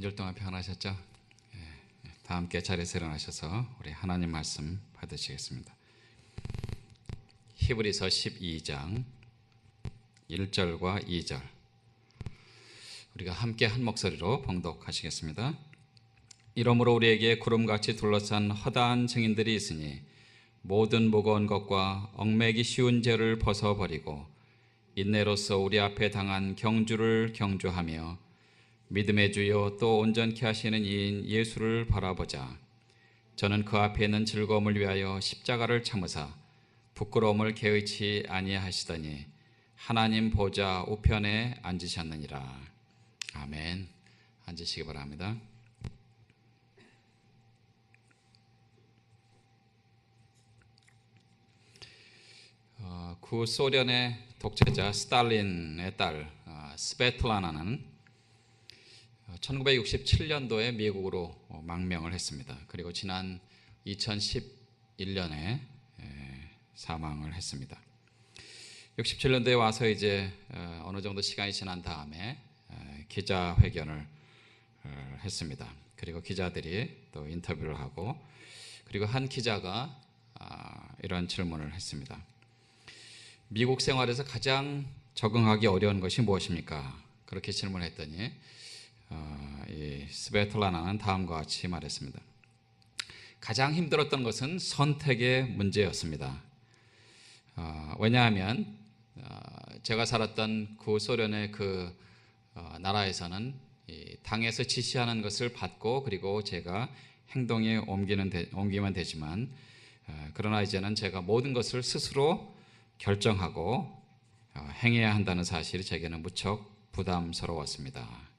한 주일 동안 평안하셨죠? 다 함께 자리에서 일어나셔서 우리 하나님 말씀 받으시겠습니다. 히브리서 12장 1절과 2절 우리가 함께 한 목소리로 봉독하시겠습니다. 이러므로 우리에게 구름같이 둘러싼 허다한 증인들이 있으니 모든 무거운 것과 얽매기 쉬운 죄를 벗어버리고 인내로써 우리 앞에 당한 경주를 경주하며 믿음의 주요 또 온전케 하시는 이인 예수를 바라보자. 저는 그 앞에 있는 즐거움을 위하여 십자가를 참으사 부끄러움을 개의치 아니하시더니 하나님 보좌 우편에 앉으셨느니라. 아멘. 앉으시기 바랍니다. 구소련의 독재자 스탈린의 딸 스베틀라나는 1967년도에 미국으로 망명을 했습니다. 그리고 지난 2011년에 사망을 했습니다. 67년도에 와서 이제 어느 정도 시간이 지난 다음에 기자회견을 했습니다. 그리고 기자들이 또 인터뷰를 하고, 그리고 한 기자가 이런 질문을 했습니다. 미국 생활에서 가장 적응하기 어려운 것이 무엇입니까? 그렇게 질문했더니 이 스베틀라나는 다음과 같이 말했습니다. 가장 힘들었던 것은 선택의 문제였습니다. 왜냐하면 제가 살았던 구소련의 그 나라에서는 이 당에서 지시하는 것을 받고 그리고 제가 행동에 옮기면 되지만 그러나 이제는 제가 모든 것을 스스로 결정하고 행해야 한다는 사실이 제게는 무척 부담스러웠습니다.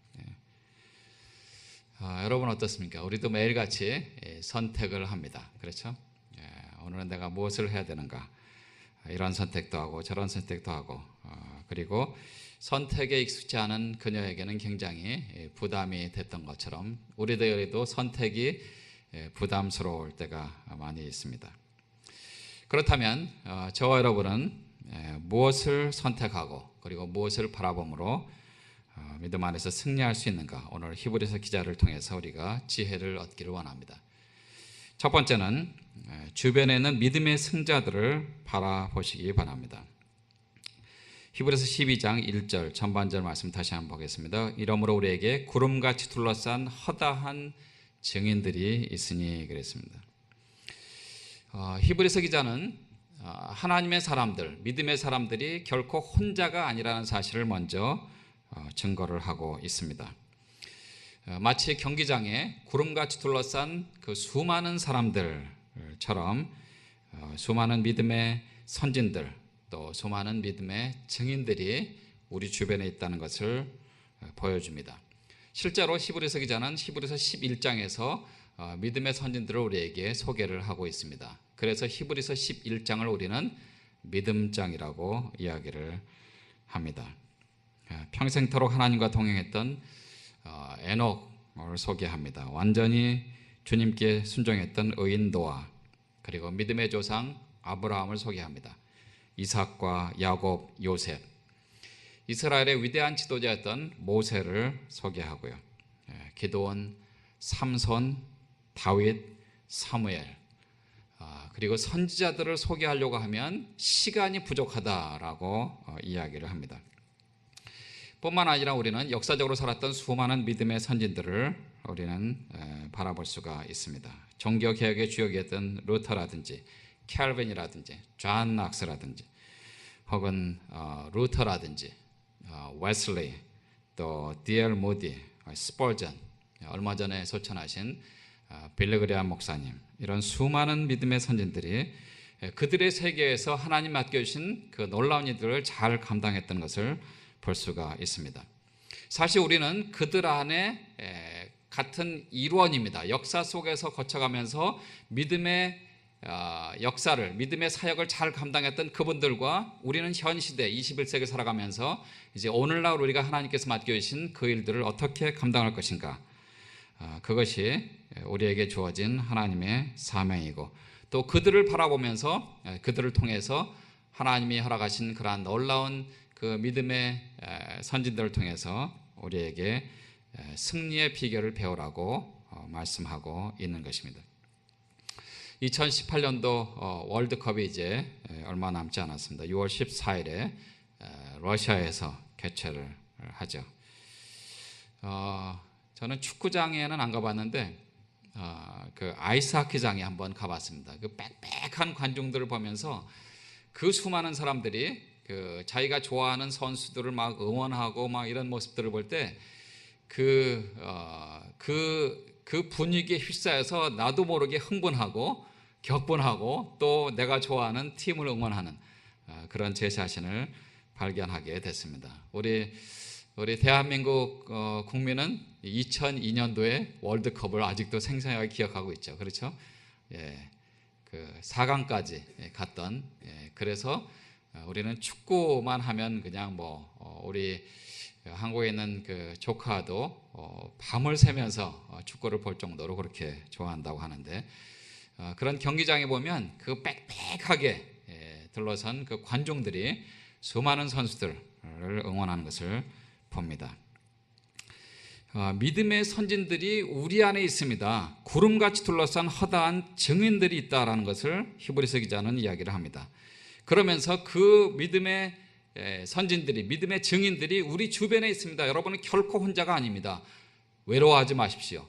여러분 어떻습니까? 우리도 매일같이 선택을 합니다. 그렇죠? 오늘은 내가 무엇을 해야 되는가? 이런 선택도 하고 저런 선택도 하고, 그리고 선택에 익숙지 않은 그녀에게는 굉장히 부담이 됐던 것처럼 우리들에게도 선택이 부담스러울 때가 많이 있습니다. 그렇다면 저와 여러분은 무엇을 선택하고 그리고 무엇을 바라봄으로 믿음 안에서 승리할 수 있는가? 오늘 히브리서 기자를 통해서 우리가 지혜를 얻기를 원합니다. 첫 번째는 주변에 있는 믿음의 승자들을 바라보시기 바랍니다. 히브리서 12장 1절 전반절 말씀 다시 한번 보겠습니다. 이러므로 우리에게 구름같이 둘러싼 허다한 증인들이 있으니 그랬습니다. 히브리서 기자는 하나님의 사람들, 믿음의 사람들이 결코 혼자가 아니라는 사실을 먼저 증거를 하고 있습니다. 마치 경기장에 구름같이 둘러싼 그 수많은 사람들처럼 수많은 믿음의 선진들 또 수많은 믿음의 증인들이 우리 주변에 있다는 것을 보여줍니다. 실제로 히브리서 기자는 히브리서 11장에서 믿음의 선진들을 우리에게 소개를 하고 있습니다. 그래서 히브리서 11장을 우리는 믿음장이라고 이야기를 합니다. 평생토록 하나님과 동행했던 에녹을 소개합니다. 완전히 주님께 순종했던 의인 노아, 그리고 믿음의 조상 아브라함을 소개합니다. 이삭과 야곱, 요셉, 이스라엘의 위대한 지도자였던 모세를 소개하고요. 기드온, 삼손, 다윗, 사무엘, 그리고 선지자들을 소개하려고 하면 시간이 부족하다라고 이야기를 합니다. 뿐만 아니라 우리는 역사적으로 살았던 수많은 믿음의 선진들을 우리는 바라볼 수가 있습니다. 종교개혁의 주역이었던 루터라든지 캘빈이라든지 존 낙스라든지 혹은 루터라든지 웨슬리, 또 D.L. 모디, 스펄전, 얼마 전에 소천하신 빌리그레암 목사님, 이런 수많은 믿음의 선진들이 그들의 세계에서 하나님 맡겨주신 그 놀라운 일들을 잘 감당했던 것을 볼 수가 있습니다. 사실 우리는 그들 안에 같은 일원입니다. 역사 속에서 거쳐가면서 믿음의 역사를, 믿음의 사역을 잘 감당했던 그분들과 우리는 현 시대 21세기 살아가면서 이제 오늘날 우리가 하나님께서 맡겨주신 그 일들을 어떻게 감당할 것인가, 그것이 우리에게 주어진 하나님의 사명이고, 또 그들을 바라보면서 그들을 통해서 하나님이 허락하신 그러한 놀라운 그 믿음의 선진들을 통해서 우리에게 승리의 비결을 배우라고 말씀하고 있는 것입니다. 2018년도 월드컵이 이제 얼마 남지 않았습니다. 6월 14일에 러시아에서 개최를 하죠. 저는 축구장에는 안 가봤는데 그 아이스하키장에 한번 가봤습니다. 그 빽빽한 관중들을 보면서 그 수많은 사람들이 그 자기가 좋아하는 선수들을 막 응원하고 막 이런 모습들을 볼 때 그 분위기에 휩싸여서 나도 모르게 흥분하고 격분하고 또 내가 좋아하는 팀을 응원하는 그런 제 자신을 발견하게 됐습니다. 우리 대한민국 국민은 2002년도에 월드컵을 아직도 생생하게 기억하고 있죠. 그렇죠? 예, 그 4강까지 갔던. 그래서 우리는 축구만 하면 그냥 우리 한국에 있는 그 조카도 밤을 새면서 축구를 볼 정도로 그렇게 좋아한다고 하는데, 그런 경기장에 보면 그 빽빽하게 들러선 그 관중들이 수많은 선수들을 응원하는 것을 봅니다. 믿음의 선진들이 우리 안에 있습니다. 구름같이 둘러싼 허다한 증인들이 있다라는 것을 히브리서 기자는 이야기를 합니다. 그러면서 그 믿음의 선진들이, 믿음의 증인들이 우리 주변에 있습니다. 여러분은 결코 혼자가 아닙니다. 외로워하지 마십시오.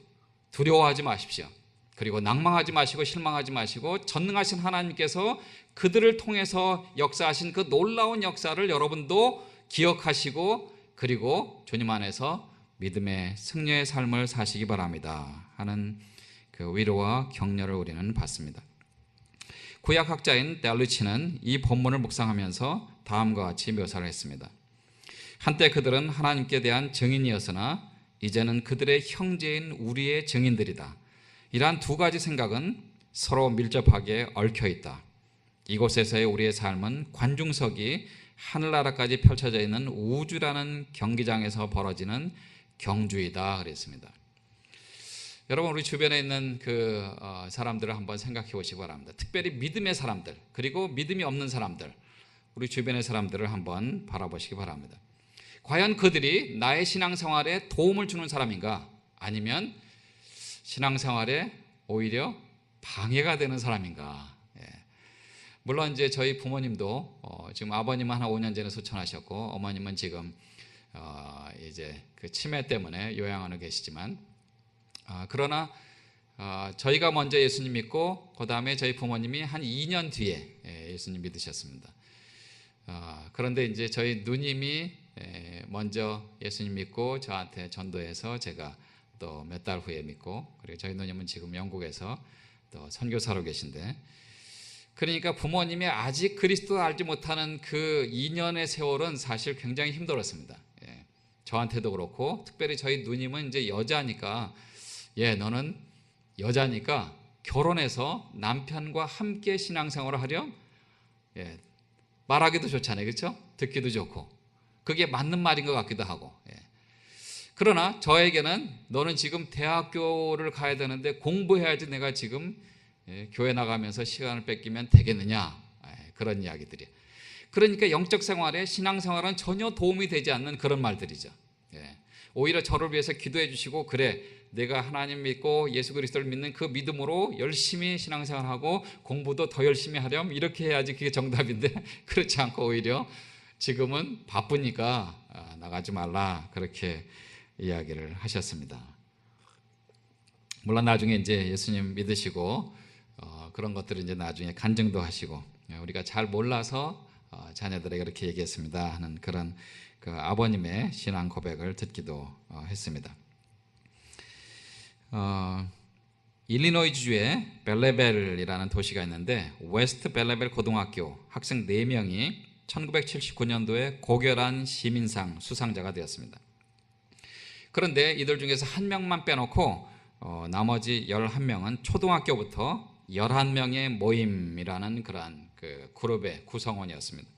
두려워하지 마십시오. 그리고 낭망하지 마시고 실망하지 마시고 전능하신 하나님께서 그들을 통해서 역사하신 그 놀라운 역사를 여러분도 기억하시고 그리고 주님 안에서 믿음의 승리의 삶을 사시기 바랍니다 하는 그 위로와 격려를 우리는 받습니다. 구약학자인 델루치는 이 본문을 묵상하면서 다음과 같이 묘사를 했습니다. 한때 그들은 하나님께 대한 증인이었으나 이제는 그들의 형제인 우리의 증인들이다. 이러한 두 가지 생각은 서로 밀접하게 얽혀 있다. 이곳에서의 우리의 삶은 관중석이 하늘나라까지 펼쳐져 있는 우주라는 경기장에서 벌어지는 경주이다 그랬습니다. 여러분, 우리 주변에 있는 그 사람들을 한번 생각해 보시기 바랍니다. 특별히 믿음의 사람들, 그리고 믿음이 없는 사람들, 우리 주변의 사람들을 한번 바라보시기 바랍니다. 과연 그들이 나의 신앙생활에 도움을 주는 사람인가? 아니면 신앙생활에 오히려 방해가 되는 사람인가? 물론 이제 저희 부모님도 지금 아버님은 한 5년 전에 소천하셨고 어머님은 지금 이제 그 치매 때문에 요양원에 계시지만, 그러나 저희가 먼저 예수님 믿고 그 다음에 저희 부모님이 한 2년 뒤에 예수님 믿으셨습니다. 그런데 이제 저희 누님이 먼저 예수님 믿고 저한테 전도해서 제가 또 몇 달 후에 믿고, 그리고 저희 누님은 지금 영국에서 또 선교사로 계신데, 그러니까 부모님이 아직 그리스도를 알지 못하는 그 2년의 세월은 사실 굉장히 힘들었습니다. 저한테도 그렇고, 특별히 저희 누님은 이제 여자니까, 너는 여자니까 결혼해서 남편과 함께 신앙생활을 하렴. 말하기도 좋잖아요, 그렇죠? 듣기도 좋고, 그게 맞는 말인 것 같기도 하고. 그러나 저에게는 너는 지금 대학교를 가야 되는데 공부해야지 내가 지금 교회 나가면서 시간을 뺏기면 되겠느냐, 그런 이야기들이. 그러니까 영적 생활에 신앙생활은 전혀 도움이 되지 않는 그런 말들이죠. 오히려 저를 위해서 기도해 주시고, 그래 내가 하나님 믿고 예수 그리스도를 믿는 그 믿음으로 열심히 신앙생활하고 공부도 더 열심히 하렴, 이렇게 해야지 그게 정답인데 그렇지 않고 오히려 지금은 바쁘니까 나가지 말라, 그렇게 이야기를 하셨습니다. 물론 나중에 이제 예수님 믿으시고 그런 것들을 이제 나중에 간증도 하시고, 우리가 잘 몰라서 자녀들에게 그렇게 얘기했습니다 하는 그런 그 아버님의 신앙 고백을 듣기도 했습니다. 일리노이주에 벨레벨이라는 도시가 있는데, 웨스트 벨레벨 고등학교 학생 4명이 1979년도에 고결한 시민상 수상자가 되었습니다. 그런데 이들 중에서 한 명만 빼놓고 나머지 11명은 초등학교부터 11명의 모임이라는 그러한 그 그룹의 구성원이었습니다.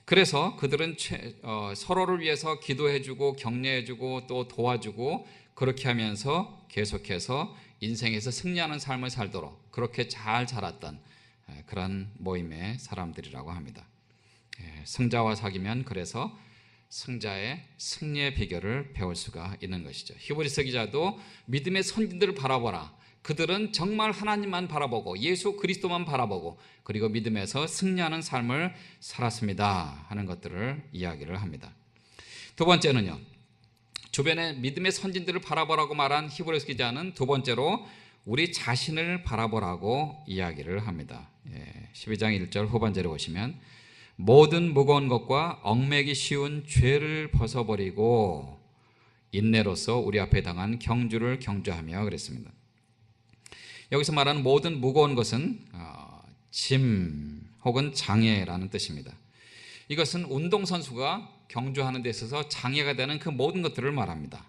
그래서 그들은 서로를 위해서 기도해주고 격려해주고 또 도와주고, 그렇게 하면서 계속해서 인생에서 승리하는 삶을 살도록 그렇게 잘 자랐던 그런 모임의 사람들이라고 합니다. 승자와 사귀면 그래서 승자의 승리의 비결을 배울 수가 있는 것이죠. 히브리서 기자도 믿음의 선진들을 바라보라. 그들은 정말 하나님만 바라보고 예수 그리스도만 바라보고 그리고 믿음에서 승리하는 삶을 살았습니다 하는 것들을 이야기를 합니다. 두 번째는요, 주변의 믿음의 선진들을 바라보라고 말한 히브리서 기자는 두 번째로 우리 자신을 바라보라고 이야기를 합니다. 12장 1절 후반절에 보시면 모든 무거운 것과 얽매기 쉬운 죄를 벗어버리고 인내로서 우리 앞에 당한 경주를 경주하며 그랬습니다. 여기서 말하는 모든 무거운 것은 짐 혹은 장애라는 뜻입니다. 이것은 운동선수가 경주하는 데 있어서 장애가 되는 그 모든 것들을 말합니다.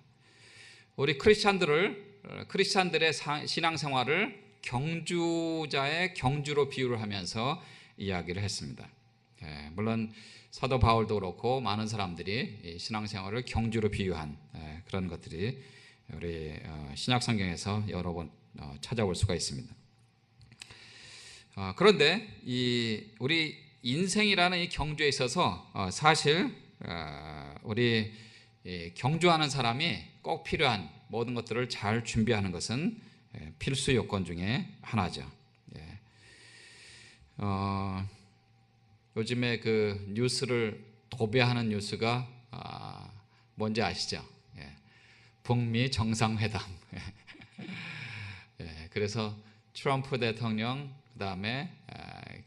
우리 크리스찬들의 신앙생활을 경주자의 경주로 비유를 하면서 이야기를 했습니다. 물론 사도 바울도 그렇고 많은 사람들이 신앙생활을 경주로 비유한 그런 것들이 우리 신약 성경에서 여러 번 찾아볼 수가 있습니다. 그런데 우리 인생이라는 이 경주에 있어서 사실 우리 경주하는 사람이 꼭 필요한 모든 것들을 잘 준비하는 것은 필수 요건 중에 하나죠. 요즘에 그 뉴스를 도배하는 뉴스가 뭔지 아시죠? 북미 정상회담. 그래서 트럼프 대통령 그다음에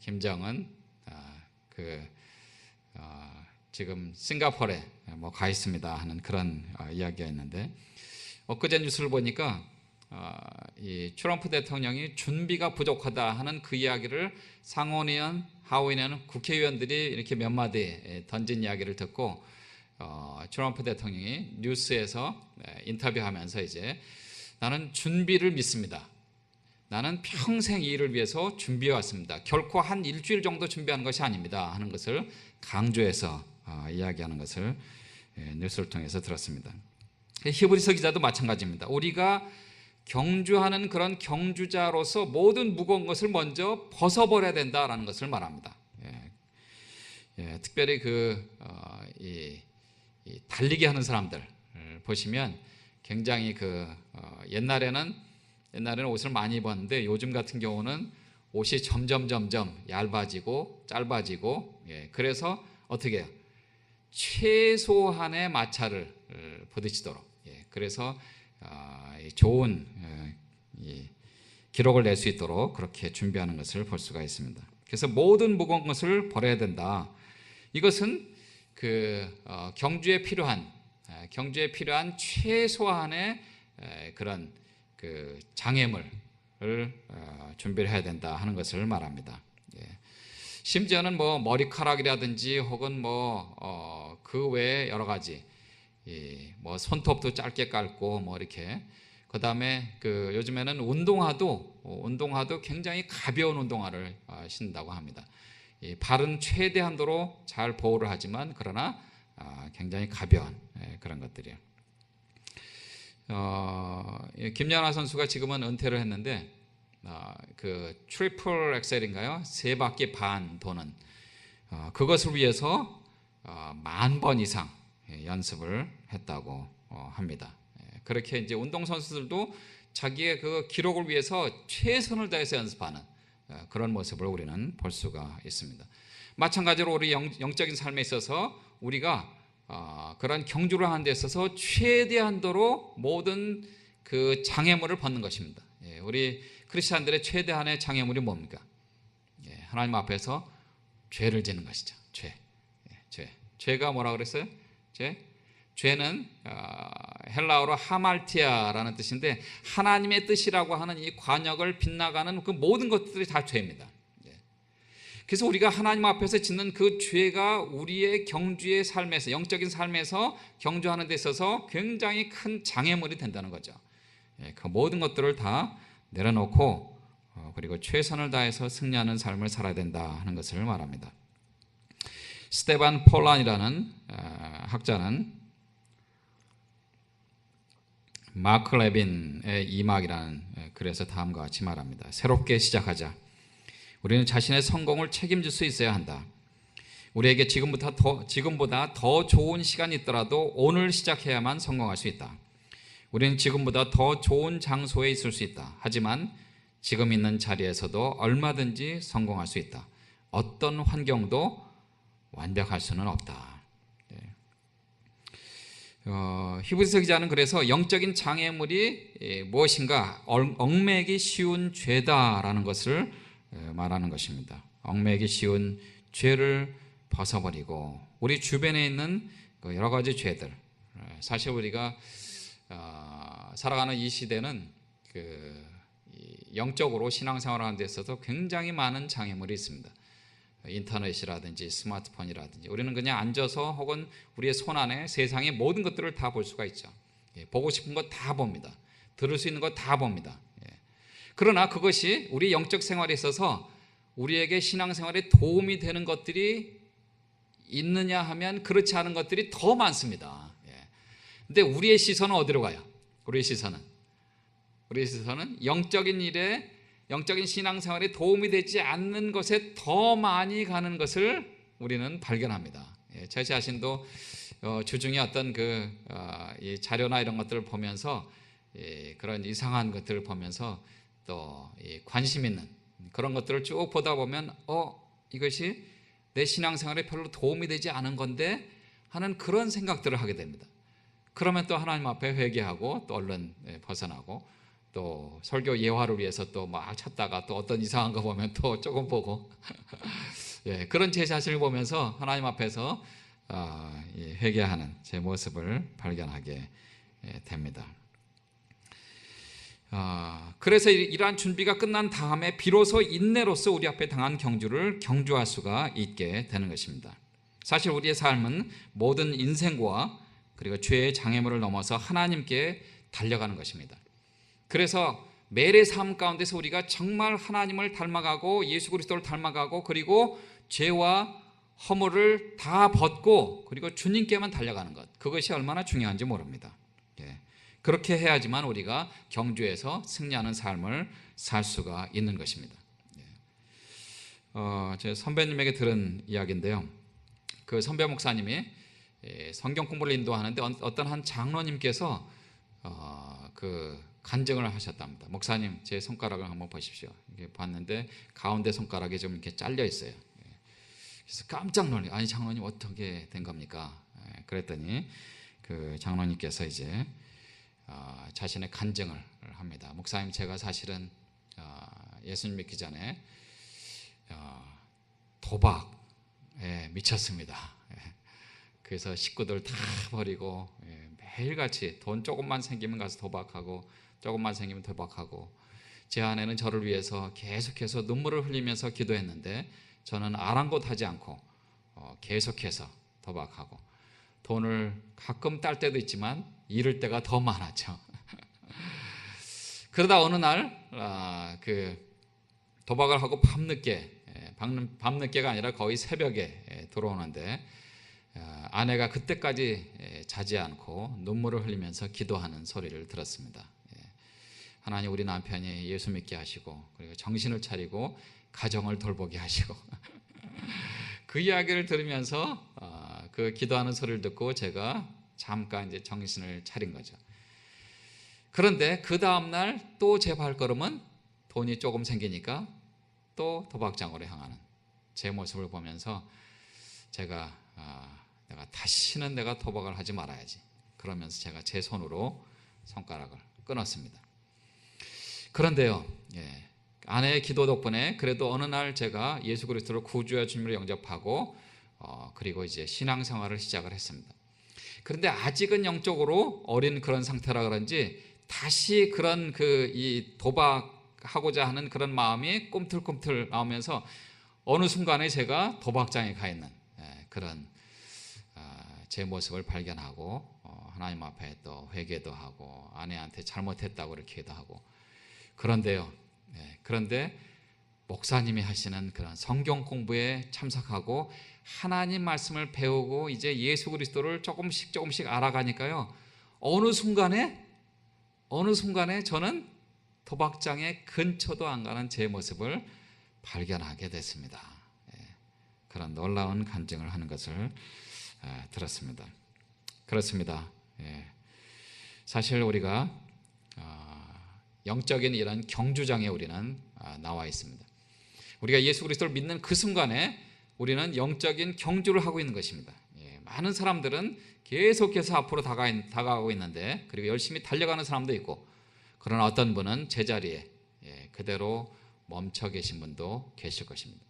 김정은 지금 싱가포르에 가 있습니다 하는 그런 이야기가 있는데 엊그제 뉴스를 보니까 이 트럼프 대통령이 준비가 부족하다 하는 그 이야기를 상원의원, 하원의원, 국회의원들이 이렇게 몇 마디 던진 이야기를 듣고 트럼프 대통령이 뉴스에서 인터뷰하면서 이제 나는 준비를 믿습니다. 나는 평생 이 일을 위해서 준비해 왔습니다. 결코 한 일주일 정도 준비하는 것이 아닙니다 하는 것을 강조해서 이야기하는 것을 뉴스를 통해서 들었습니다. 히브리서 기자도 마찬가지입니다. 우리가 경주하는 그런 경주자로서 모든 무거운 것을 먼저 벗어버려야 된다라는 것을 말합니다. 특별히 이 달리기 하는 사람들 보시면 굉장히 옛날에는 옷을 많이 입었는데 요즘 같은 경우는 옷이 점점 얇아지고 짧아지고 그래서 어떻게 해요? 최소한의 마찰을 부딪히도록 그래서 좋은 기록을 낼 수 있도록 그렇게 준비하는 것을 볼 수가 있습니다. 그래서 모든 무거운 것을 버려야 된다. 이것은 경주에 필요한 최소한의 그런 장애물을 준비를 해야 된다 하는 것을 말합니다. 심지어는 머리카락이라든지 혹은 그 외에 여러 가지 손톱도 짧게 깔고 이렇게 그다음에 요즘에는 운동화도 굉장히 가벼운 운동화를 신는다고 합니다. 발은 최대한도로 잘 보호를 하지만 그러나 굉장히 가벼운 그런 것들이에요. 김연아 선수가 지금은 은퇴를 했는데 트리플 엑셀인가요? 3바퀴 반 도는 그것을 위해서 10,000번 이상 연습을 했다고 합니다. 그렇게 이제 운동 선수들도 자기의 그 기록을 위해서 최선을 다해서 연습하는 그런 모습을 우리는 볼 수가 있습니다. 마찬가지로 우리 영적인 삶에 있어서 우리가 그런 경주를 하는 데 있어서 최대한도로 모든 그 장애물을 벗는 것입니다. 우리 크리스찬들의 최대한의 장애물이 뭡니까? 하나님 앞에서 죄를 짓는 것이죠. 죄가 뭐라 그랬어요? 죄는 헬라어로 하말티아라는 뜻인데 하나님의 뜻이라고 하는 이 관역을 빗나가는 그 모든 것들이 다 죄입니다. 그래서 우리가 하나님 앞에서 짓는 그 죄가 우리의 경주의 삶에서 영적인 삶에서 경주하는 데 있어서 굉장히 큰 장애물이 된다는 거죠. 그 모든 것들을 다 내려놓고 그리고 최선을 다해서 승리하는 삶을 살아야 된다 하는 것을 말합니다. 스테반 폴란이라는 학자는 마크 레빈의 이막이라는 글에서 다음과 같이 말합니다. 새롭게 시작하자. 우리는 자신의 성공을 책임질 수 있어야 한다. 우리에게 지금보다 더 좋은 시간이 있더라도 오늘 시작해야만 성공할 수 있다. 우리는 지금보다 더 좋은 장소에 있을 수 있다. 하지만 지금 있는 자리에서도 얼마든지 성공할 수 있다. 어떤 환경도 완벽할 수는 없다. 히브리서 기자는 그래서 영적인 장애물이 무엇인가 얽매기 쉬운 죄다라는 것을 말하는 것입니다. 얽매기 쉬운 죄를 벗어버리고 우리 주변에 있는 여러 가지 죄들, 사실 우리가 살아가는 이 시대는 영적으로 신앙생활을 하는 데 있어서 굉장히 많은 장애물이 있습니다. 인터넷이라든지 스마트폰이라든지 우리는 그냥 앉아서 혹은 우리의 손 안에 세상의 모든 것들을 다 볼 수가 있죠. 보고 싶은 거 다 봅니다. 들을 수 있는 거 다 봅니다. 그러나 그것이 우리 영적 생활에 있어서 우리에게 신앙생활에 도움이 되는 것들이 있느냐 하면 그렇지 않은 것들이 더 많습니다. 근데 우리의 시선은 어디로 가요? 우리의 시선은 영적인 일에, 영적인 신앙생활에 도움이 되지 않는 것에 더 많이 가는 것을 우리는 발견합니다. 제 자신도 주중에 어떤 이 자료나 이런 것들을 보면서 그런 이상한 것들을 보면서 또 관심 있는 그런 것들을 쭉 보다 보면 이것이 내 신앙생활에 별로 도움이 되지 않은 건데 하는 그런 생각들을 하게 됩니다. 그러면 또 하나님 앞에 회개하고 또 얼른 벗어나고 또 설교 예화를 위해서 또 막 찾다가 또 어떤 이상한 거 보면 또 조금 보고 그런 제 자신을 보면서 하나님 앞에서 회개하는 제 모습을 발견하게 됩니다. 그래서 이러한 준비가 끝난 다음에 비로소 인내로서 우리 앞에 당한 경주를 경주할 수가 있게 되는 것입니다. 사실 우리의 삶은 모든 인생과 그리고 죄의 장애물을 넘어서 하나님께 달려가는 것입니다. 그래서 매일의 삶 가운데서 우리가 정말 하나님을 닮아가고 예수 그리스도를 닮아가고 그리고 죄와 허물을 다 벗고 그리고 주님께만 달려가는 것, 그것이 얼마나 중요한지 모릅니다. 그렇게 해야지만 우리가 경주에서 승리하는 삶을 살 수가 있는 것입니다. 제 선배님에게 들은 이야기인데요. 그 선배 목사님이 성경 공부를 인도하는데 어떤 한 장로님께서 간증을 하셨답니다. 목사님, 제 손가락을 한번 보십시오. 이렇게 봤는데 가운데 손가락이 좀 이렇게 잘려 있어요. 그래서 깜짝 놀래요. 아니 장로님 어떻게 된 겁니까? 그랬더니 그 장로님께서 이제 자신의 간증을 합니다. 목사님, 제가 사실은 예수님 믿기 전에 도박에 미쳤습니다. 그래서 식구들 다 버리고 매일같이 돈 조금만 생기면 가서 도박하고 조금만 생기면 도박하고 제 아내는 저를 위해서 계속해서 눈물을 흘리면서 기도했는데 저는 아랑곳하지 않고 계속해서 도박하고 돈을 가끔 딸 때도 있지만 잃을 때가 더 많았죠. 그러다 어느 날 도박을 하고 밤늦게가 아니라 거의 새벽에 들어오는데 아내가 그때까지 자지 않고 눈물을 흘리면서 기도하는 소리를 들었습니다. 하나님, 우리 남편이 예수 믿게 하시고 그리고 정신을 차리고 가정을 돌보게 하시고 그 이야기를 들으면서 그 기도하는 소리를 듣고 제가 잠깐 이제 정신을 차린 거죠. 그런데 그 다음날 또 제 발걸음은 돈이 조금 생기니까 또 도박장으로 향하는 제 모습을 보면서 제가 내가 다시는 내가 도박을 하지 말아야지, 그러면서 제가 제 손으로 손가락을 끊었습니다. 그런데요, 아내의 기도 덕분에 그래도 어느 날 제가 예수 그리스도를 구주와 주님으로 영접하고 그리고 이제 신앙생활을 시작을 했습니다. 그런데 아직은 영적으로 어린 그런 상태라 그런지 다시 그런 이 도박하고자 하는 그런 마음이 꿈틀꿈틀 나오면서 어느 순간에 제가 도박장에 가 있는 그런 제 모습을 발견하고 하나님 앞에 또 회개도 하고 아내한테 잘못했다고 이렇게 기도하고 그런데요. 그런데 목사님이 하시는 그런 성경 공부에 참석하고 하나님 말씀을 배우고 이제 예수 그리스도를 조금씩 알아가니까요. 어느 순간에 저는 도박장의 근처도 안 가는 제 모습을 발견하게 됐습니다. 그런 놀라운 간증을 하는 것을 들었습니다. 그렇습니다. 사실 우리가 영적인 이런 경주장에 우리는 나와 있습니다. 우리가 예수 그리스도를 믿는 그 순간에 우리는 영적인 경주를 하고 있는 것입니다. 많은 사람들은 계속해서 앞으로 다가가고 있는데, 그리고 열심히 달려가는 사람도 있고, 그러나 어떤 분은 제자리에 그대로 멈춰 계신 분도 계실 것입니다.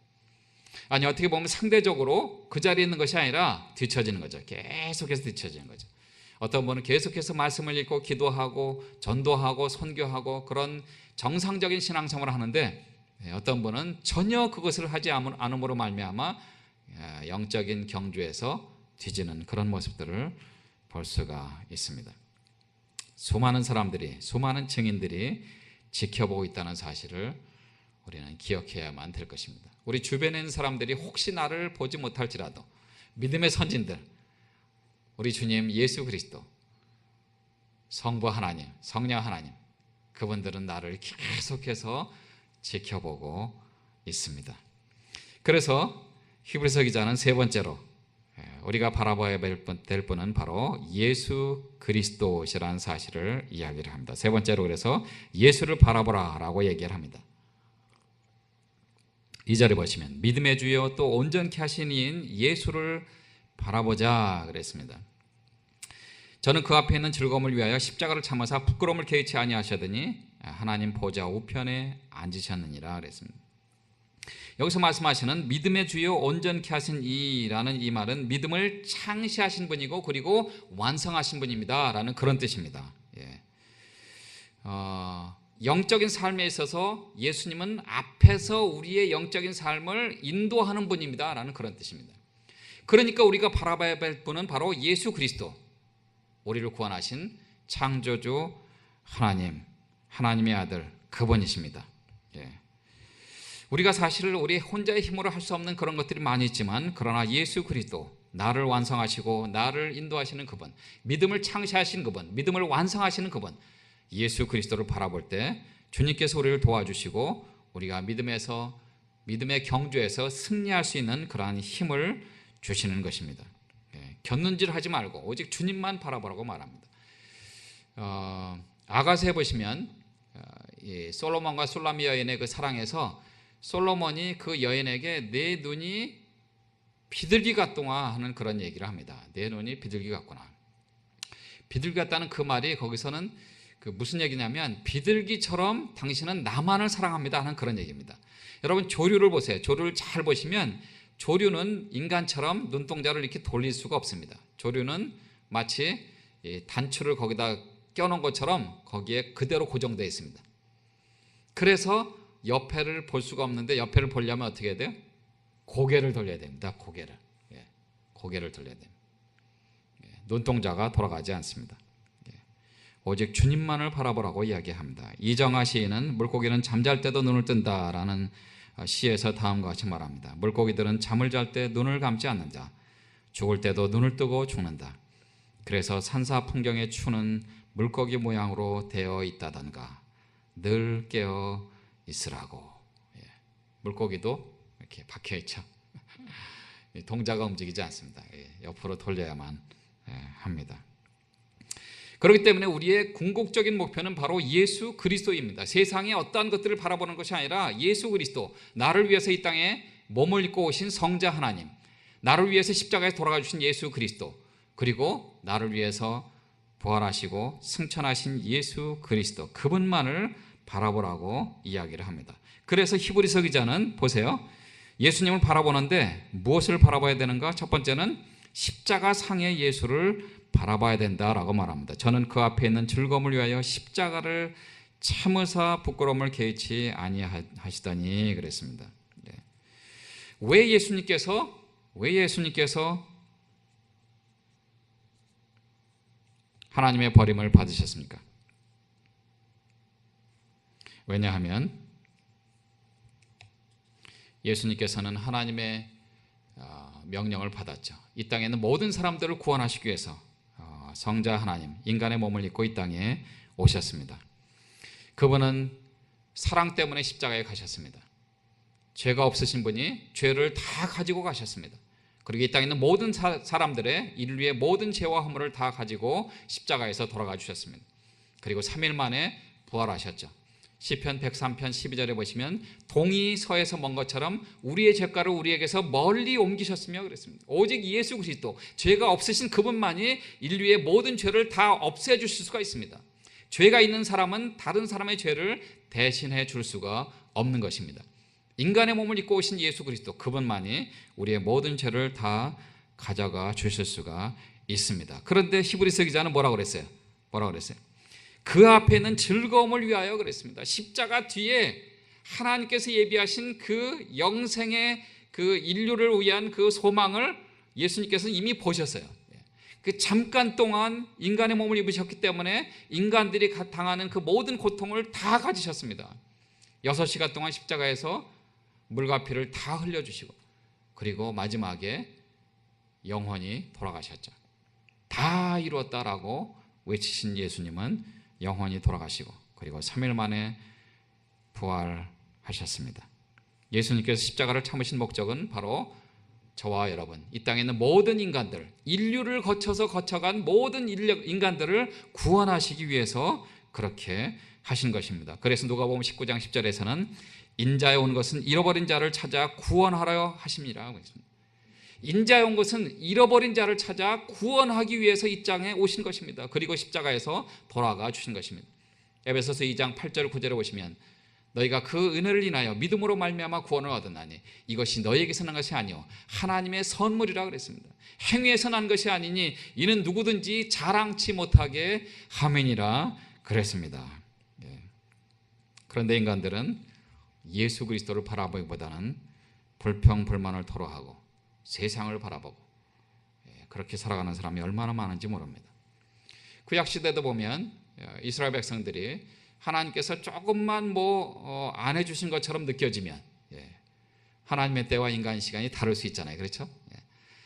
아니, 어떻게 보면 상대적으로 그 자리에 있는 것이 아니라 뒤처지는 거죠. 계속해서 뒤처지는 거죠. 어떤 분은 계속해서 말씀을 읽고 기도하고 전도하고 선교하고 그런 정상적인 신앙생활을 하는데, 어떤 분은 전혀 그것을 하지 않음으로 말미암아 영적인 경주에서 뒤지는 그런 모습들을 볼 수가 있습니다. 수많은 사람들이, 수많은 증인들이 지켜보고 있다는 사실을 우리는 기억해야만 될 것입니다. 우리 주변에 있는 사람들이 혹시 나를 보지 못할지라도 믿음의 선진들, 우리 주님 예수 그리스도, 성부 하나님, 성령 하나님, 그분들은 나를 계속해서 지켜보고 있습니다. 그래서 히브리서 기자는 세 번째로 우리가 바라봐야 될 분은 바로 예수 그리스도시라는 사실을 이야기를 합니다. 세 번째로 그래서 예수를 바라보라 라고 얘기를 합니다. 2절에 보시면 믿음의 주여 또 온전케 하신 이인 예수를 바라보자 그랬습니다. 저는 그 앞에 있는 즐거움을 위하여 십자가를 참으사 부끄러움을 개의치 아니하시더니 하나님 보좌 우편에 앉으셨느니라 그랬습니다. 여기서 말씀하시는 믿음의 주여 온전케 하신 이라는 이 말은 믿음을 창시하신 분이고 그리고 완성하신 분입니다 라는 그런 뜻입니다. 영적인 삶에 있어서 예수님은 앞에서 우리의 영적인 삶을 인도하는 분입니다 라는 그런 뜻입니다. 그러니까 우리가 바라봐야 할 분은 바로 예수 그리스도, 우리를 구원하신 창조주 하나님, 하나님의 아들, 그분이십니다. 우리가 사실 우리 혼자의 힘으로 할 수 없는 그런 것들이 많이 있지만, 그러나 예수 그리스도, 나를 완성하시고 나를 인도하시는 그분, 믿음을 창시하신 그분, 믿음을 완성하시는 그분, 예수 그리스도를 바라볼 때 주님께서 우리를 도와주시고 우리가 믿음의 경주에서 승리할 수 있는 그러한 힘을 주시는 것입니다. 곁눈질 하지 말고 오직 주님만 바라보라고 말합니다. 아가서에 보시면 솔로몬과 술라미 여인의 그 사랑에서 솔로몬이 그 여인에게 내 눈이 비둘기 같구나 하는 그런 얘기를 합니다. 내 눈이 비둘기 같구나. 비둘기 같다는 그 말이 거기서는 그 무슨 얘기냐면 비둘기처럼 당신은 나만을 사랑합니다 하는 그런 얘기입니다. 여러분 조류를 보세요. 조류를 잘 보시면 조류는 인간처럼 눈동자를 이렇게 돌릴 수가 없습니다. 조류는 마치 단추를 거기다 껴놓은 것처럼 거기에 그대로 고정되어 있습니다. 그래서 옆에를 볼 수가 없는데, 옆에를 보려면 어떻게 해야 돼요? 고개를 돌려야 됩니다. 고개를 돌려야 됩니다. 눈동자가 돌아가지 않습니다. 오직 주님만을 바라보라고 이야기합니다. 이정하 시인은 물고기는 잠잘 때도 눈을 뜬다라는 시에서 다음과 같이 말합니다. 물고기들은 잠을 잘 때 눈을 감지 않는다. 죽을 때도 눈을 뜨고 죽는다. 그래서 산사 풍경에 추는 물고기 모양으로 되어 있다던가 늘 깨어 있으라고. 물고기도 이렇게 박혀 있죠. 동자가 움직이지 않습니다. 옆으로 돌려야만 합니다. 그렇기 때문에 우리의 궁극적인 목표는 바로 예수 그리스도입니다. 세상의 어떠한 것들을 바라보는 것이 아니라 예수 그리스도, 나를 위해서 이 땅에 몸을 입고 오신 성자 하나님, 나를 위해서 십자가에 돌아가 주신 예수 그리스도, 그리고 나를 위해서 부활하시고 승천하신 예수 그리스도, 그분만을 바라보라고 이야기를 합니다. 그래서 히브리서 기자는 보세요. 예수님을 바라보는데 무엇을 바라봐야 되는가? 첫 번째는 십자가 상의 예수를 바라봐야 된다라고 말합니다. 저는 그 앞에 있는 즐거움을 위하여 십자가를 참으사 부끄러움을 개의치 아니하시더니 그랬습니다. 왜 예수님께서 하나님의 버림을 받으셨습니까? 왜냐하면 예수님께서는 하나님의 명령을 받았죠. 이 땅에 있는 모든 사람들을 구원하시기 위해서 성자 하나님, 인간의 몸을 입고 이 땅에 오셨습니다. 그분은 사랑 때문에 십자가에 가셨습니다. 죄가 없으신 분이 죄를 다 가지고 가셨습니다. 그리고 이 땅에 있는 모든 사람들의 인류의 모든 죄와 허물을 다 가지고 십자가에서 돌아가 주셨습니다. 그리고 3일 만에 부활하셨죠. 시편 103편 12절에 보시면 동이 서에서 먼 것처럼 우리의 죄가를 우리에게서 멀리 옮기셨으며 그랬습니다. 오직 예수 그리스도, 죄가 없으신 그분만이 인류의 모든 죄를 다 없애주실 수가 있습니다. 죄가 있는 사람은 다른 사람의 죄를 대신해 줄 수가 없는 것입니다. 인간의 몸을 입고 오신 예수 그리스도, 그분만이 우리의 모든 죄를 다 가져가 주실 수가 있습니다. 그런데 히브리서 기자는 뭐라고 그랬어요? 그 앞에 있는 즐거움을 위하여 그랬습니다. 십자가 뒤에 하나님께서 예비하신 그 영생의 그 인류를 위한 그 소망을 예수님께서는 이미 보셨어요. 그 잠깐 동안 인간의 몸을 입으셨기 때문에 인간들이 당하는 그 모든 고통을 다 가지셨습니다. 6시간 동안 십자가에서 물과 피를 다 흘려주시고, 그리고 마지막에 영원히 돌아가셨죠. 다 이루었다라고 외치신 예수님은 영원히 돌아가시고, 그리고 3일 만에 부활하셨습니다. 예수님께서 십자가를 참으신 목적은 바로 저와 여러분, 이 땅에 있는 모든 인간들, 인류를 거쳐서 거쳐간 모든 인간들을 구원하시기 위해서 그렇게 하신 것입니다. 그래서 누가복음 19장 10절에서는 인자에 온 것은 잃어버린 자를 찾아 구원하려 하심이라. 인자에 온 것은 잃어버린 자를 찾아 구원하기 위해서 이 땅에 오신 것입니다. 그리고 십자가에서 돌아가 주신 것입니다. 에베소서 2장 8절 9절에 보시면 너희가 그 은혜를 인하여 믿음으로 말미암아 구원을 얻었나니 이것이 너희에게서 난 것이 아니요 하나님의 선물이라 그랬습니다. 행위에서 난 것이 아니니 이는 누구든지 자랑치 못하게 함이니라 그랬습니다. 그런데 인간들은 예수 그리스도를 바라보기보다는 불평불만을 토로하고 세상을 바라보고 그렇게 살아가는 사람이 얼마나 많은지 모릅니다. 구약 시대도 보면 이스라엘 백성들이 하나님께서 조금만 안 해주신 것처럼 느껴지면 하나님의 때와 인간의 시간이 다를 수 있잖아요. 그렇죠?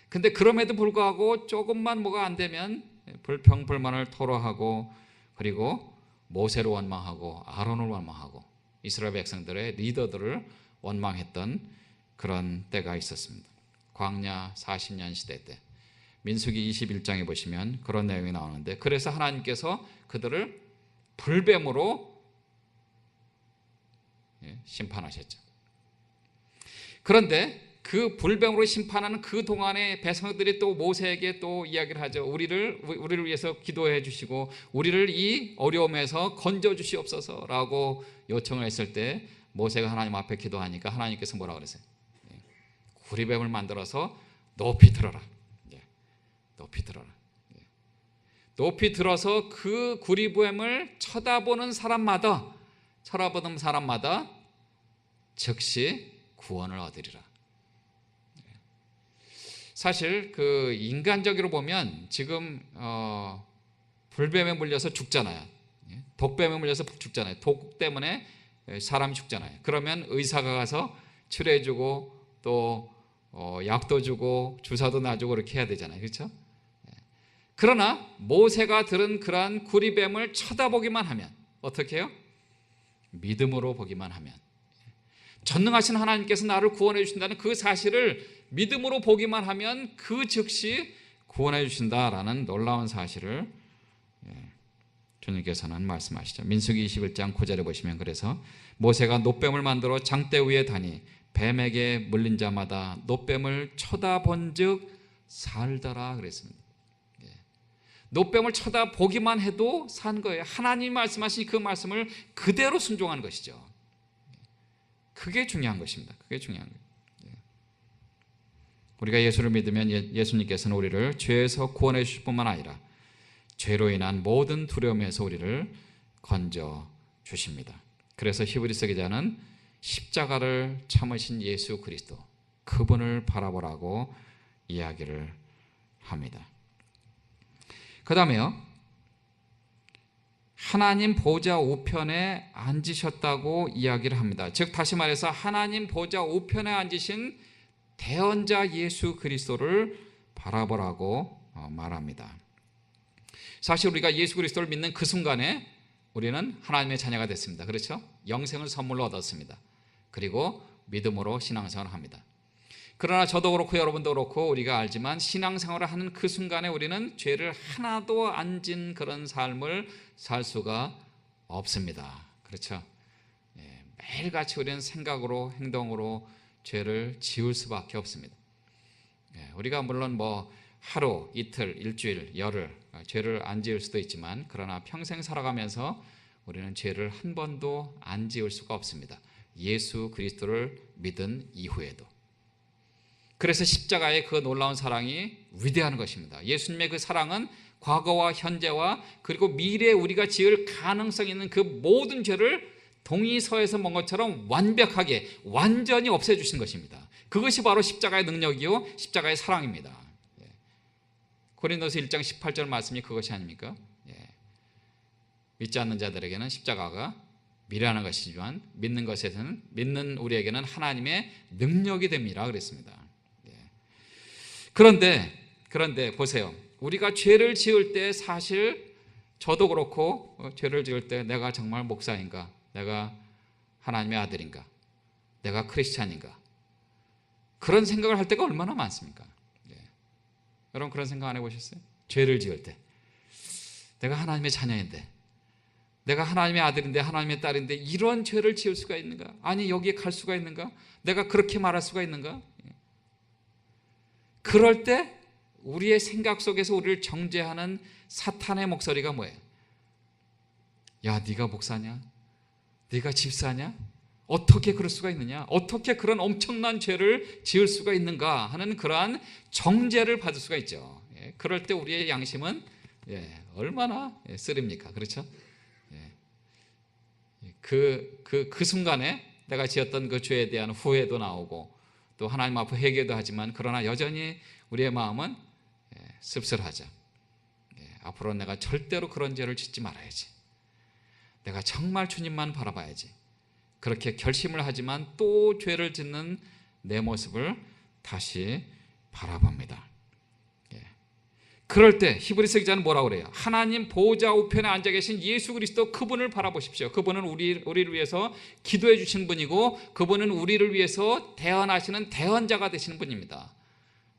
근데 그럼에도 불구하고 조금만 뭐가 안 되면 불평불만을 토로하고, 그리고 모세를 원망하고 아론을 원망하고 이스라엘 백성들의 리더들을 원망했던 그런 때가 있었습니다. 광야 40년 시대 때 민수기 21장에 보시면 그런 내용이 나오는데, 그래서 하나님께서 그들을 불뱀으로 심판하셨죠. 그런데 그 불뱀으로 심판하는 그 동안에 백성들이 또 모세에게 또 이야기를 하죠. 우리를 위해서 기도해 주시고 우리를 이 어려움에서 건져 주시옵소서라고 요청을 했을 때 모세가 하나님 앞에 기도하니까 하나님께서 뭐라 그랬어요? 구리뱀을 만들어서 높이 들어라. 높이 들어라. 높이 들어서 그 구리뱀을 쳐다보는 사람마다 즉시 구원을 얻으리라. 사실 그 인간적으로 보면 지금 불뱀에 물려서 죽잖아요. 독뱀에 물려서 죽잖아요. 독 때문에 사람이 죽잖아요. 그러면 의사가 가서 치료해주고 또 약도 주고 주사도 놔주고 그렇게 해야 되잖아요. 그렇죠? 그러나 모세가 들은 그러한 구리뱀을 쳐다보기만 하면 어떻게 해요? 믿음으로 보기만 하면, 전능하신 하나님께서 나를 구원해 주신다는 그 사실을 믿음으로 보기만 하면 그 즉시 구원해 주신다라는 놀라운 사실을 주님께서는 말씀하시죠. 민수기 21장 9절에 보시면 그래서 모세가 놋뱀을 만들어 장대 위에 다니 뱀에게 물린 자마다 놋뱀을 쳐다본 즉 살더라 그랬습니다. 놋뱀을 쳐다보기만 해도 산 거예요. 하나님이 말씀하신 그 말씀을 그대로 순종하는 것이죠. 그게 중요한 것입니다. 그게 중요한 거예요. 우리가 예수를 믿으면 예수님께서는 우리를 죄에서 구원해 주실 뿐만 아니라 죄로 인한 모든 두려움에서 우리를 건져 주십니다. 그래서 히브리서 기자는 십자가를 참으신 예수 그리스도, 그분을 바라보라고 이야기를 합니다. 그 다음에요, 하나님 보좌 우편에 앉으셨다고 이야기를 합니다. 즉 다시 말해서 하나님 보좌 우편에 앉으신 대언자 예수 그리스도를 바라보라고 말합니다. 사실 우리가 예수 그리스도를 믿는 그 순간에 우리는 하나님의 자녀가 됐습니다. 그렇죠? 영생을 선물로 얻었습니다. 그리고 믿음으로 신앙생활을 합니다. 그러나 저도 그렇고 여러분도 그렇고 우리가 알지만 신앙생활을 하는 그 순간에 우리는 죄를 하나도 안 진 그런 삶을 살 수가 없습니다. 그렇죠? 매일같이 우리는 생각으로 행동으로 죄를 지을 수밖에 없습니다. 우리가 물론 하루, 이틀, 일주일, 열흘 죄를 안 지을 수도 있지만 그러나 평생 살아가면서 우리는 죄를 한 번도 안 지을 수가 없습니다. 예수 그리스도를 믿은 이후에도. 그래서 십자가의 그 놀라운 사랑이 위대한 것입니다. 예수님의 그 사랑은 과거와 현재와 그리고 미래에 우리가 지을 가능성 있는 그 모든 죄를 동이서에서 본 것처럼 완벽하게 완전히 없애주신 것입니다. 그것이 바로 십자가의 능력이요 십자가의 사랑입니다. 고린도서 1장 18절 말씀이 그것이 아닙니까? 믿지 않는 자들에게는 십자가가 미련한 것이지만 믿는 우리에게는 하나님의 능력이 됩니다. 그랬습니다. 그런데 보세요. 우리가 죄를 지을 때 사실 저도 그렇고 죄를 지을 때 내가 정말 목사인가? 내가 하나님의 아들인가? 내가 크리스찬인가? 그런 생각을 할 때가 얼마나 많습니까? 여러분 그런 생각 안 해보셨어요? 죄를 지을 때 내가 하나님의 자녀인데 내가 하나님의 아들인데 하나님의 딸인데 이런 죄를 지을 수가 있는가? 아니 여기에 갈 수가 있는가? 내가 그렇게 말할 수가 있는가? 그럴 때 우리의 생각 속에서 우리를 정죄하는 사탄의 목소리가 뭐예요? 야, 네가 목사냐? 네가 집사냐? 어떻게 그럴 수가 있느냐? 어떻게 그런 엄청난 죄를 지을 수가 있는가 하는 그러한 정죄를 받을 수가 있죠. 그럴 때 우리의 양심은 얼마나 쓰립니까? 그렇죠? 그 순간에 내가 지었던 그 죄에 대한 후회도 나오고 또 하나님 앞에 회개도 하지만 그러나 여전히 우리의 마음은 씁쓸하죠. 앞으로 내가 절대로 그런 죄를 짓지 말아야지. 내가 정말 주님만 바라봐야지. 그렇게 결심을 하지만 또 죄를 짓는 내 모습을 다시 바라봅니다. 그럴 때 히브리서 기자는 뭐라고 그래요? 하나님 보좌 우편에 앉아 계신 예수 그리스도 그분을 바라보십시오. 그분은 우리를 위해서 기도해 주신 분이고 그분은 우리를 위해서 대언하시는 대언자가 되시는 분입니다.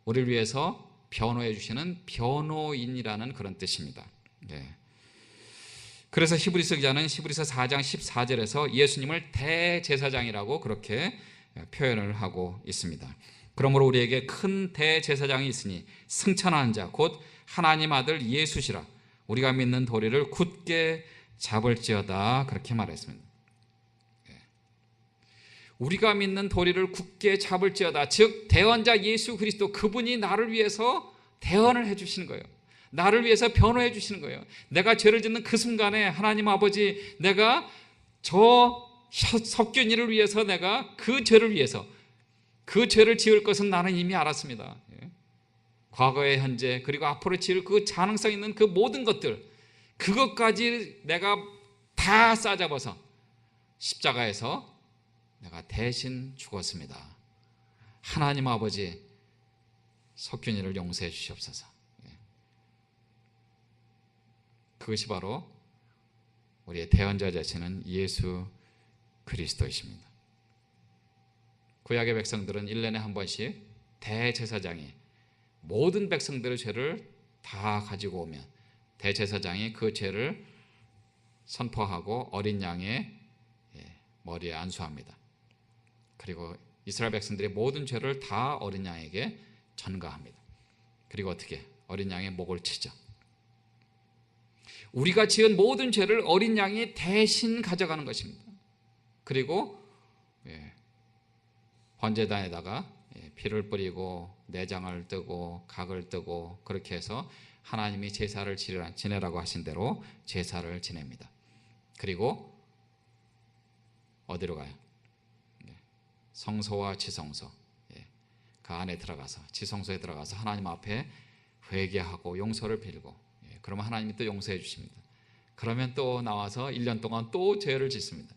우리를 위해서 변호해 주시는 변호인이라는 그런 뜻입니다. 그래서 히브리서 기자는 히브리서 4장 14절에서 예수님을 대제사장이라고 그렇게 표현을 하고 있습니다. 그러므로 우리에게 큰 대제사장이 있으니 승천하는 자 곧 하나님 아들 예수시라. 우리가 믿는 도리를 굳게 잡을지어다 그렇게 말했습니다. 우리가 믿는 도리를 굳게 잡을지어다. 즉 대언자 예수 그리스도 그분이 나를 위해서 대언을 해주시는 거예요. 나를 위해서 변호해 주시는 거예요. 내가 죄를 짓는 그 순간에 하나님 아버지 내가 저 석균이를 위해서 내가 그 죄를 위해서 그 죄를 지을 것은 나는 이미 알았습니다. 과거의 현재 그리고 앞으로 지을 그 가능성 있는 그 모든 것들 그것까지 내가 다 싸잡아서 십자가에서 내가 대신 죽었습니다. 하나님 아버지 석균이를 용서해 주시옵소서. 그것이 바로 우리의 대언자 되시는 예수 그리스도이십니다. 구약의 백성들은 1년에 한 번씩 대제사장이 모든 백성들의 죄를 다 가지고 오면 대제사장이 그 죄를 선포하고 어린 양의 머리에 안수합니다. 그리고 이스라엘 백성들의 모든 죄를 다 어린 양에게 전가합니다. 그리고 어떻게? 어린 양의 목을 치죠. 우리가 지은 모든 죄를 어린 양이 대신 가져가는 것입니다. 그리고 번제단에다가 피를 뿌리고 내장을 뜨고 각을 뜨고 그렇게 해서 하나님이 제사를 지내라고 하신 대로 제사를 지냅니다. 그리고 어디로 가요? 성소와 지성소 그 안에 들어가서 지성소에 들어가서 하나님 앞에 회개하고 용서를 빌고 그러면 하나님이 또 용서해 주십니다. 그러면 또 나와서 1년 동안 또 죄를 짓습니다.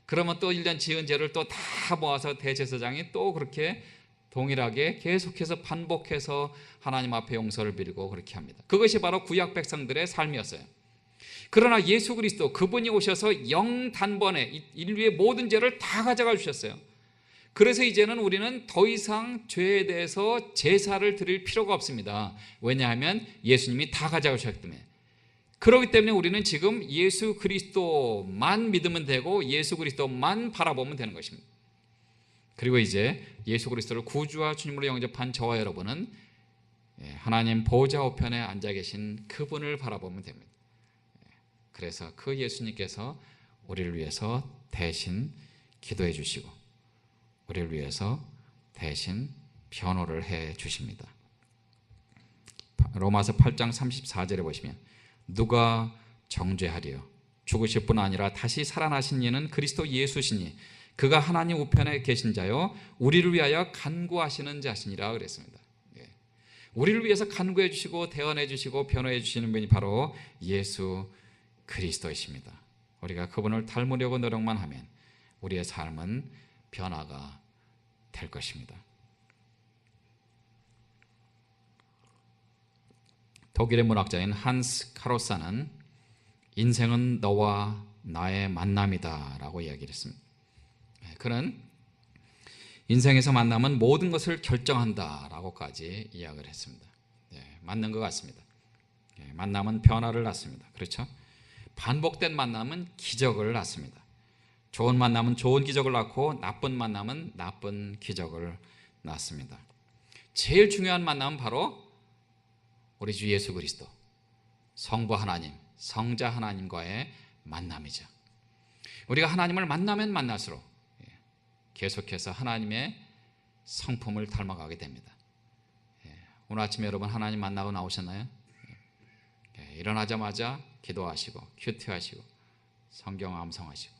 그러면 또 1년 지은 죄를 또 다 모아서 대제사장이 또 그렇게 동일하게 계속해서 반복해서 하나님 앞에 용서를 빌고 그렇게 합니다. 그것이 바로 구약 백성들의 삶이었어요. 그러나 예수 그리스도 그분이 오셔서 영단번에 인류의 모든 죄를 다 가져가 주셨어요. 그래서 이제는 우리는 더 이상 죄에 대해서 제사를 드릴 필요가 없습니다. 왜냐하면 예수님이 다 가져가셨기 때문에. 그렇기 때문에 우리는 지금 예수 그리스도만 믿으면 되고 예수 그리스도만 바라보면 되는 것입니다. 그리고 이제 예수 그리스도를 구주와 주님으로 영접한 저와 여러분은 하나님 보좌 우편에 앉아 계신 그분을 바라보면 됩니다. 그래서 그 예수님께서 우리를 위해서 대신 기도해 주시고 우리를 위해서 대신 변호를 해 주십니다. 로마서 8장 34절에 보시면 누가 정죄하리요? 죽으실 뿐 아니라 다시 살아나신 이는 그리스도 예수시니 그가 하나님 우편에 계신 자요 우리를 위하여 간구하시는 자시니라 그랬습니다. 우리를 위해서 간구해 주시고 대언해 주시고 변호해 주시는 분이 바로 예수 그리스도이십니다. 우리가 그분을 닮으려고 노력만 하면 우리의 삶은 변화가 될 것입니다. 독일의 문학자인 한스 카로사는 인생은 너와 나의 만남이다 라고 이야기를 했습니다. 그는 인생에서 만남은 모든 것을 결정한다 라고까지 이야기를 했습니다. 맞는 것 같습니다. 만남은 변화를 낳습니다. 그렇죠? 반복된 만남은 기적을 낳습니다. 좋은 만남은 좋은 기적을 낳고 나쁜 만남은 나쁜 기적을 낳습니다. 제일 중요한 만남은 바로 우리 주 예수 그리스도, 성부 하나님, 성자 하나님과의 만남이죠. 우리가 하나님을 만나면 만날수록 계속해서 하나님의 성품을 닮아가게 됩니다. 오늘 아침에 여러분 하나님 만나고 나오셨나요? 일어나자마자 기도하시고 큐티하시고 성경 암송하시고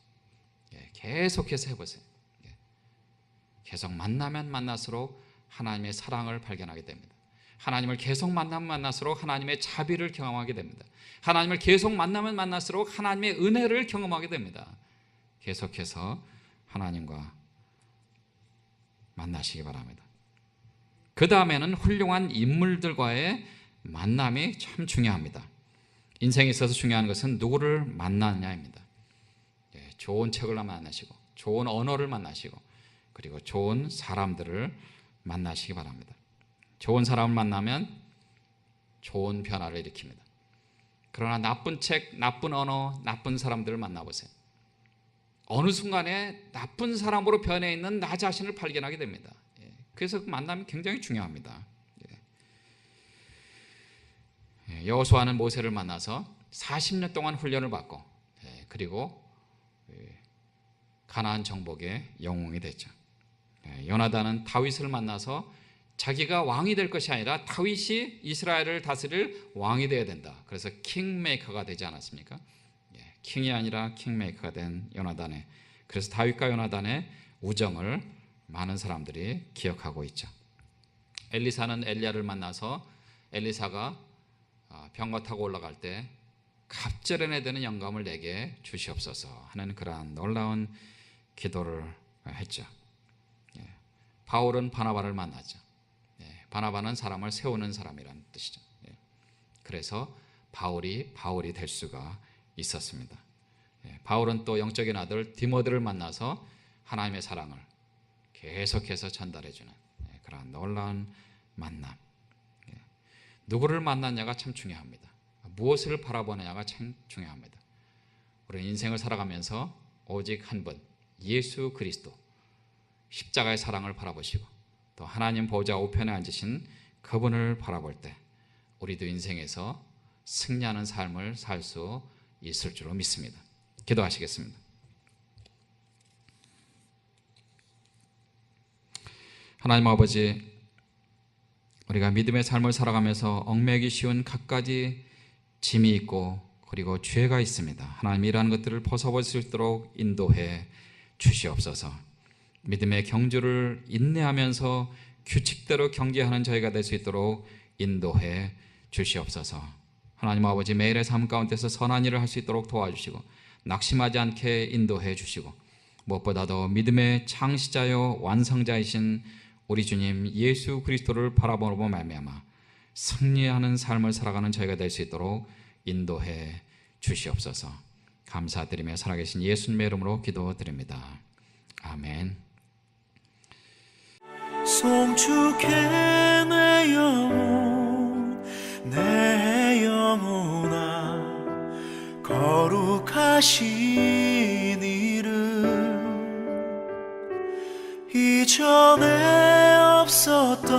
계속해서 해보세요. 계속 만나면 만날수록 하나님의 사랑을 발견하게 됩니다. 하나님을 계속 만나면 만날수록 하나님의 자비를 경험하게 됩니다. 하나님을 계속 만나면 만날수록 하나님의 은혜를 경험하게 됩니다. 계속해서 하나님과 만나시기 바랍니다. 그 다음에는 훌륭한 인물들과의 만남이 참 중요합니다. 인생에 있어서 중요한 것은 누구를 만나느냐입니다. 좋은 책을 만나시고 좋은 언어를 만나시고 그리고 좋은 사람들을 만나시기 바랍니다. 좋은 사람을 만나면 좋은 변화를 일으킵니다. 그러나 나쁜 책, 나쁜 언어, 나쁜 사람들을 만나보세요. 어느 순간에 나쁜 사람으로 변해 있는 나 자신을 발견하게 됩니다. 그래서 그 만남이 굉장히 중요합니다. 여호수아는 모세를 만나서 40년 동안 훈련을 받고 그리고 가나안 정복의 영웅이 됐죠. 요나단은 다윗을 만나서 자기가 왕이 될 것이 아니라 다윗이 이스라엘을 다스릴 왕이 되어야 된다. 그래서 킹메이커가 되지 않았습니까? 킹이 아니라 킹메이커가 된 요나단의, 그래서 다윗과 요나단의 우정을 많은 사람들이 기억하고 있죠. 엘리사는 엘리야를 만나서 엘리사가 병거 타고 올라갈 때 갑절에 되는 영감을 내게 주시옵소서 하는 그러한 놀라운 기도를 했죠. 바울은 바나바를 만났죠. 바나바는 사람을 세우는 사람이라는 뜻이죠. 그래서 바울이 될 수가 있었습니다. 바울은 또 영적인 아들 디모데를 만나서 하나님의 사랑을 계속해서 전달해주는 그러한 놀라운 만남. 누구를 만났냐가 참 중요합니다. 무엇을 바라보느냐가 참 중요합니다. 우리는 인생을 살아가면서 오직 한 분, 예수 그리스도, 십자가의 사랑을 바라보시고 또 하나님 보좌 우편에 앉으신 그분을 바라볼 때 우리도 인생에서 승리하는 삶을 살 수 있을 줄로 믿습니다. 기도하시겠습니다. 하나님 아버지, 우리가 믿음의 삶을 살아가면서 얽매이기 쉬운 갖가지 짐이 있고 그리고 죄가 있습니다. 하나님, 이러한 것들을 벗어버릴 수 있도록 인도해 주시옵소서. 믿음의 경주를 인내하면서 규칙대로 경계하는 저희가 될 수 있도록 인도해 주시옵소서. 하나님 아버지, 매일의 삶 가운데서 선한 일을 할 수 있도록 도와주시고 낙심하지 않게 인도해 주시고 무엇보다도 믿음의 창시자요 완성자이신 우리 주님 예수 그리스도를 바라보고 말미암아 승리하는 삶을 살아가는 저희가 될 수 있도록 인도해 주시옵소서. 감사드리며 살아계신 예수님의 이름으로 기도드립니다. 아멘. 송축해 내 영혼아 거룩하신 이름 이전에 없었던